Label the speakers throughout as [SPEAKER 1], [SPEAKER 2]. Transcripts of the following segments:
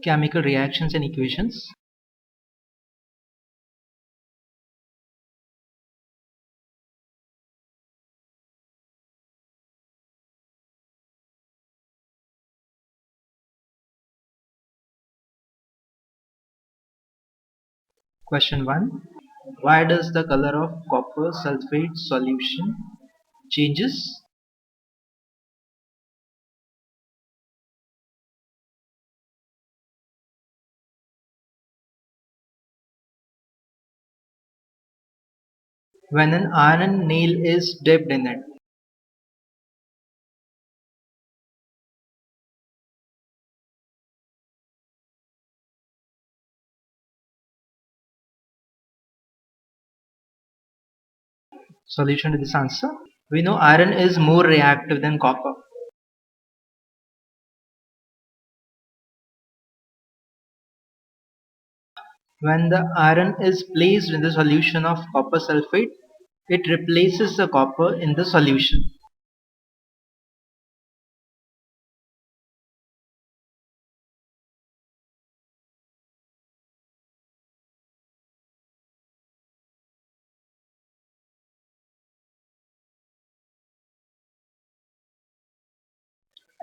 [SPEAKER 1] Chemical reactions and equations. Question 1. Why does the color of copper sulfate solution changes when an iron nail is dipped in it? Solution to this answer. We know iron is more reactive than copper. When the iron is placed in the solution of copper sulfate, it replaces the copper in the solution.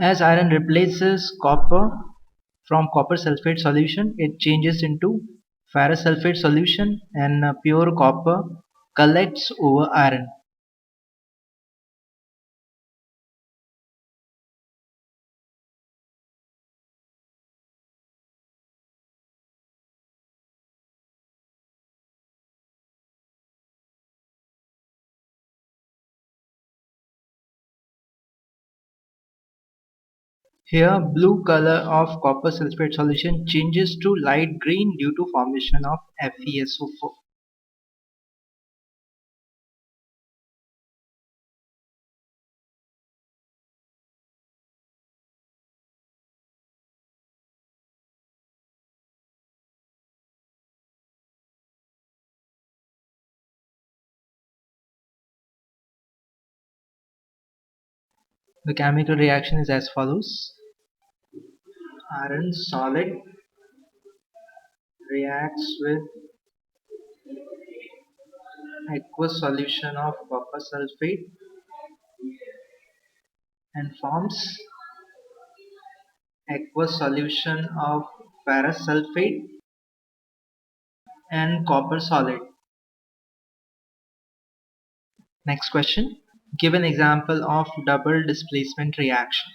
[SPEAKER 1] As iron replaces copper from copper sulfate solution, it changes into ferrous sulfate solution and pure copper collects over iron. Here, blue color of copper sulfate solution changes to light green due to formation of FeSO4. The chemical reaction is as follows. Iron solid reacts with aqueous solution of copper sulfate and forms aqueous solution of ferrous sulfate and copper solid. Next question. Give an example of double displacement reaction.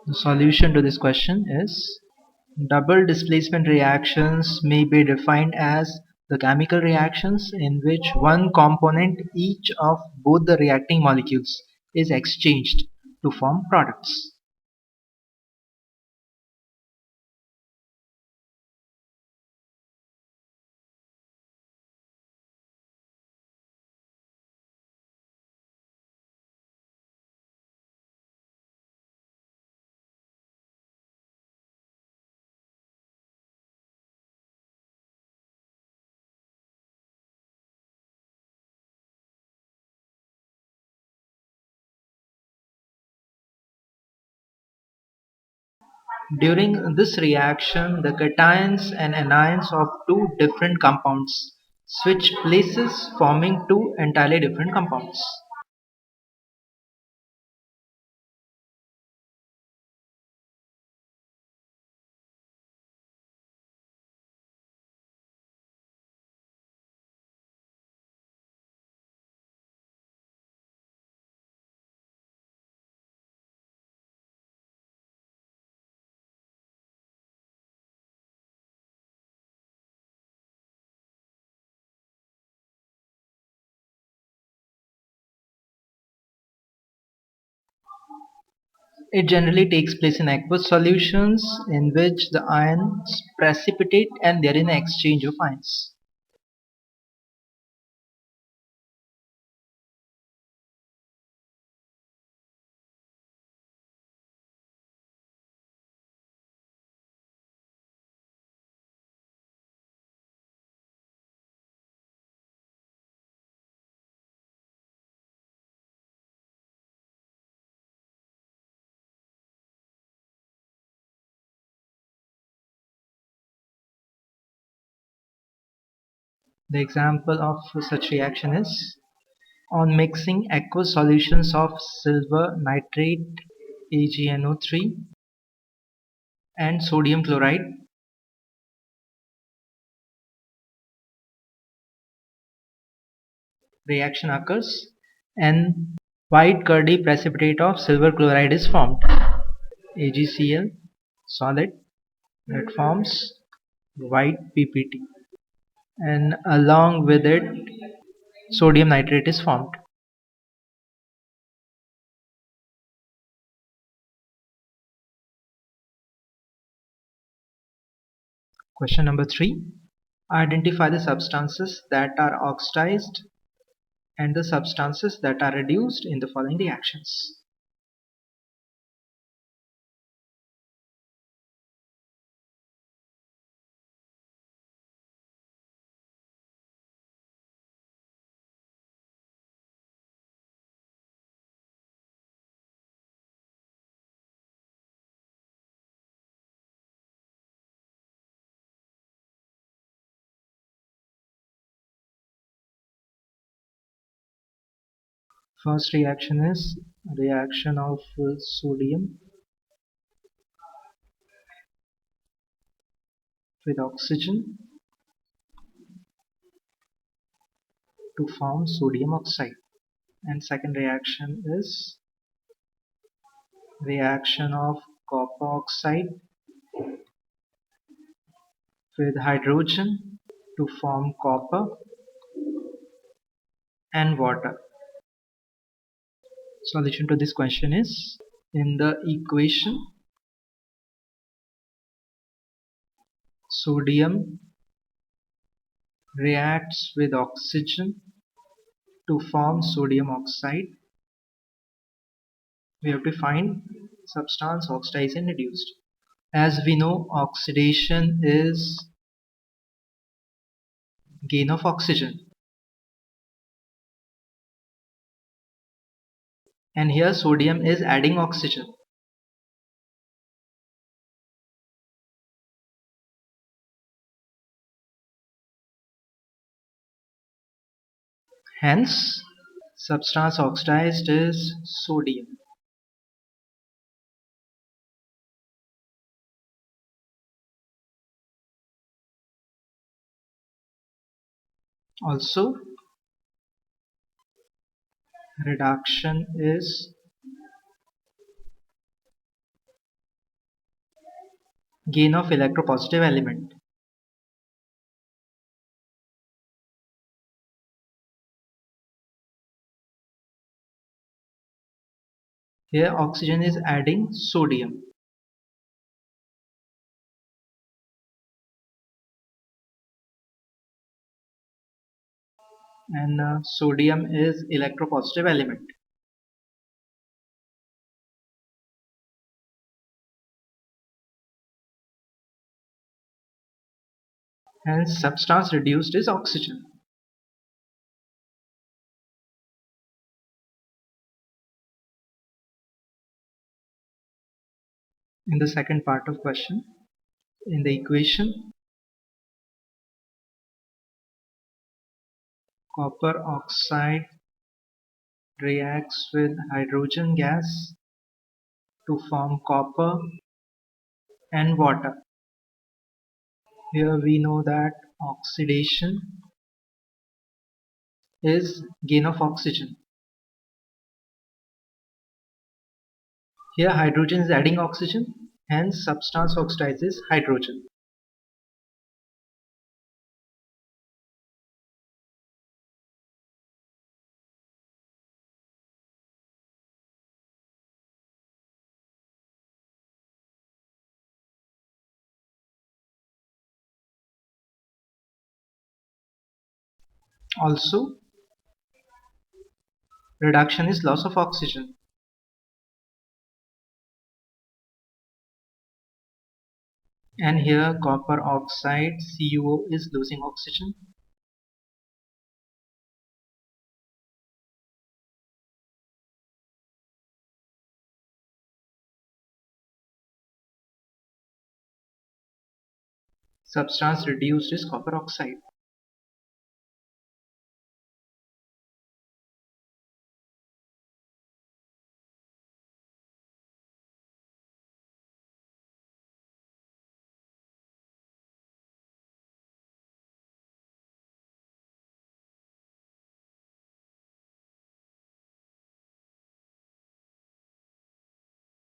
[SPEAKER 1] The solution to this question is double displacement reactions may be defined as the chemical reactions in which one component each of both the reacting molecules is exchanged to form products. During this reaction, the cations and anions of two different compounds switch places, forming two entirely different compounds. It generally takes place in aqueous solutions in which the ions precipitate and there is an exchange of ions. The example of such reaction is on mixing aqueous solutions of silver nitrate AgNO3 and sodium chloride. Reaction occurs and white curdy precipitate of silver chloride is formed. AgCl solid that forms white PPT, and along with it sodium nitrate is formed. Question number 3. Identify the substances that are oxidized and the substances that are reduced in the following reactions. First reaction is reaction of sodium with oxygen to form sodium oxide. And second reaction is reaction of copper oxide with hydrogen to form copper and water. Solution to this question is in the equation sodium reacts with oxygen to form sodium oxide. We have to find substance oxidized and reduced. As we know, oxidation is gain of oxygen, and here sodium is adding oxygen. Hence, substance oxidized is sodium. Also, reduction is gain of electropositive element. Here oxygen is adding sodium. And sodium is electropositive element. Hence substance reduced is oxygen. In the second part of question, in the equation copper oxide reacts with hydrogen gas to form copper and water. Here we know that oxidation is gain of oxygen. Here hydrogen is adding oxygen, hence substance oxidizes hydrogen. Also, reduction is loss of oxygen. And here copper oxide CuO is losing oxygen. Substance reduced is copper oxide.